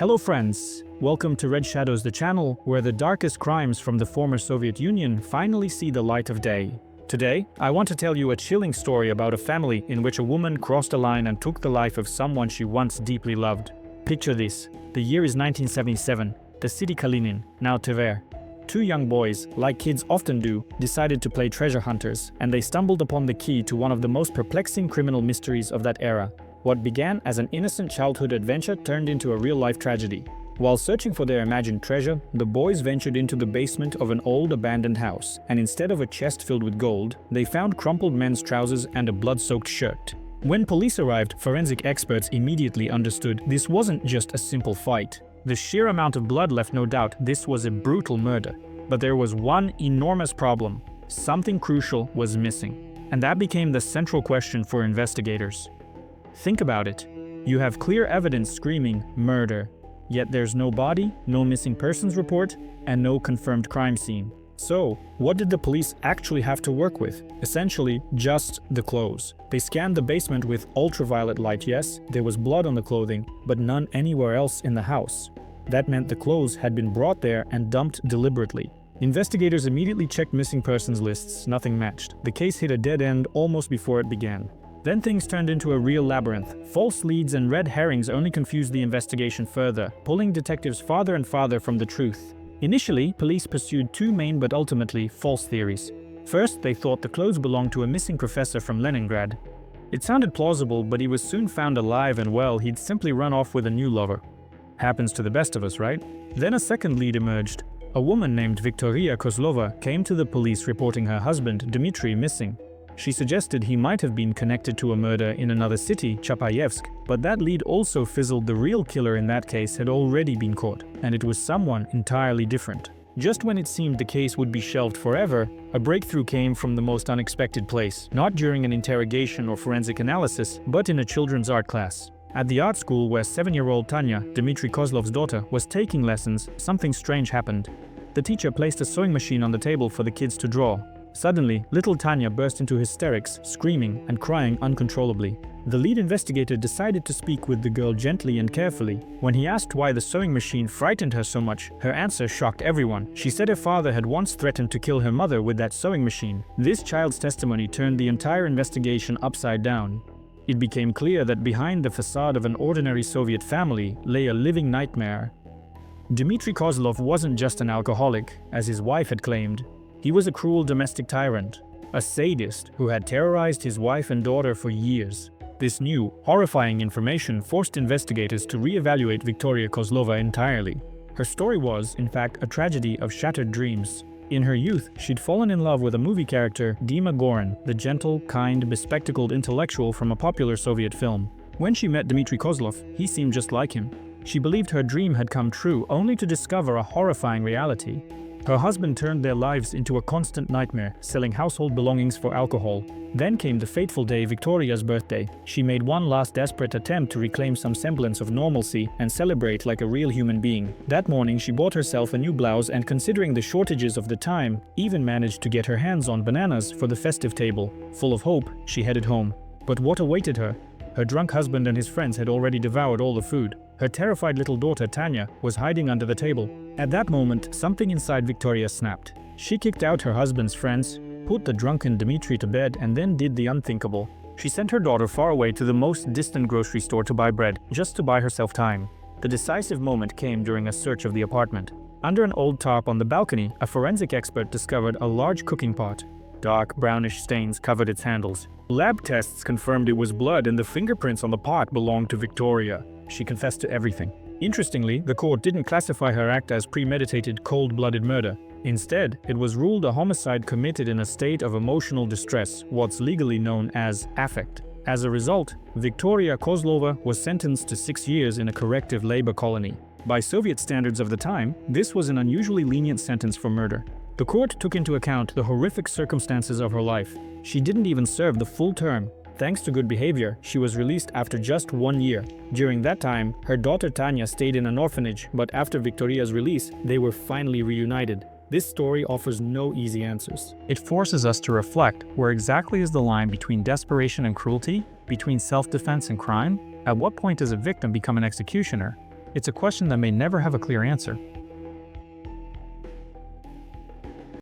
Hello friends, welcome to Red Shadows, the channel where the darkest crimes from the former Soviet Union finally see the light of day. Today, I want to tell you a chilling story about a family in which a woman crossed a line and took the life of someone she once deeply loved. Picture this, the year is 1977, the city Kalinin, now Tver. Two young boys, like kids often do, decided to play treasure hunters, and they stumbled upon the key to one of the most perplexing criminal mysteries of that era. What began as an innocent childhood adventure turned into a real-life tragedy. While searching for their imagined treasure, the boys ventured into the basement of an old abandoned house, and instead of a chest filled with gold, they found crumpled men's trousers and a blood-soaked shirt. When police arrived, forensic experts immediately understood this wasn't just a simple fight. The sheer amount of blood left no doubt this was a brutal murder. But there was one enormous problem. Something crucial was missing. And that became the central question for investigators. Think about it. You have clear evidence screaming murder, yet there's no body, no missing persons report, and no confirmed crime scene. So, what did the police actually have to work with? Essentially, just the clothes. They scanned the basement with ultraviolet light. Yes, there was blood on the clothing, but none anywhere else in the house. That meant the clothes had been brought there and dumped deliberately. Investigators immediately checked missing persons lists. Nothing matched. The case hit a dead end almost before it began. Then things turned into a real labyrinth. False leads and red herrings only confused the investigation further, pulling detectives farther and farther from the truth. Initially, police pursued two main but ultimately false theories. First, they thought the clothes belonged to a missing professor from Leningrad. It sounded plausible, but he was soon found alive and well, he'd simply run off with a new lover. Happens to the best of us, right? Then a second lead emerged. A woman named Viktoriya Kozlova came to the police reporting her husband, Dmitry, missing. She suggested he might have been connected to a murder in another city, Chapayevsk, but that lead also fizzled. The real killer in that case had already been caught, and it was someone entirely different. Just when it seemed the case would be shelved forever, a breakthrough came from the most unexpected place, not during an interrogation or forensic analysis, but in a children's art class. At the art school where 7-year-old Tanya, Dmitry Kozlov's daughter, was taking lessons, something strange happened. The teacher placed a sewing machine on the table for the kids to draw. Suddenly, little Tanya burst into hysterics, screaming and crying uncontrollably. The lead investigator decided to speak with the girl gently and carefully. When he asked why the sewing machine frightened her so much, her answer shocked everyone. She said her father had once threatened to kill her mother with that sewing machine. This child's testimony turned the entire investigation upside down. It became clear that behind the facade of an ordinary Soviet family lay a living nightmare. Dmitry Kozlov wasn't just an alcoholic, as his wife had claimed. He was a cruel domestic tyrant, a sadist who had terrorized his wife and daughter for years. This new, horrifying information forced investigators to re-evaluate Viktoriya Kozlova entirely. Her story was, in fact, a tragedy of shattered dreams. In her youth, she'd fallen in love with a movie character, Dima Gorin, the gentle, kind, bespectacled intellectual from a popular Soviet film. When she met Dmitry Kozlov, he seemed just like him. She believed her dream had come true, only to discover a horrifying reality. Her husband turned their lives into a constant nightmare, selling household belongings for alcohol. Then came the fateful day, Viktoriya's birthday. She made one last desperate attempt to reclaim some semblance of normalcy and celebrate like a real human being. That morning, she bought herself a new blouse and, considering the shortages of the time, even managed to get her hands on bananas for the festive table. Full of hope, she headed home. But what awaited her? Her drunk husband and his friends had already devoured all the food. Her terrified little daughter, Tanya, was hiding under the table. At that moment, something inside Viktoriya snapped. She kicked out her husband's friends, put the drunken Dmitry to bed, and then did the unthinkable. She sent her daughter far away to the most distant grocery store to buy bread, just to buy herself time. The decisive moment came during a search of the apartment. Under an old tarp on the balcony, a forensic expert discovered a large cooking pot. Dark, brownish stains covered its handles. Lab tests confirmed it was blood, and the fingerprints on the pot belonged to Viktoriya. She confessed to everything. Interestingly, the court didn't classify her act as premeditated, cold-blooded murder. Instead, it was ruled a homicide committed in a state of emotional distress, what's legally known as affect. As a result, Viktoriya Kozlova was sentenced to 6 years in a corrective labor colony. By Soviet standards of the time, this was an unusually lenient sentence for murder. The court took into account the horrific circumstances of her life. She didn't even serve the full term. Thanks to good behavior, she was released after just 1 year. During that time, her daughter Tanya stayed in an orphanage, but after Viktoriya's release, they were finally reunited. This story offers no easy answers. It forces us to reflect, where exactly is the line between desperation and cruelty, between self-defense and crime? At what point does a victim become an executioner? It's a question that may never have a clear answer.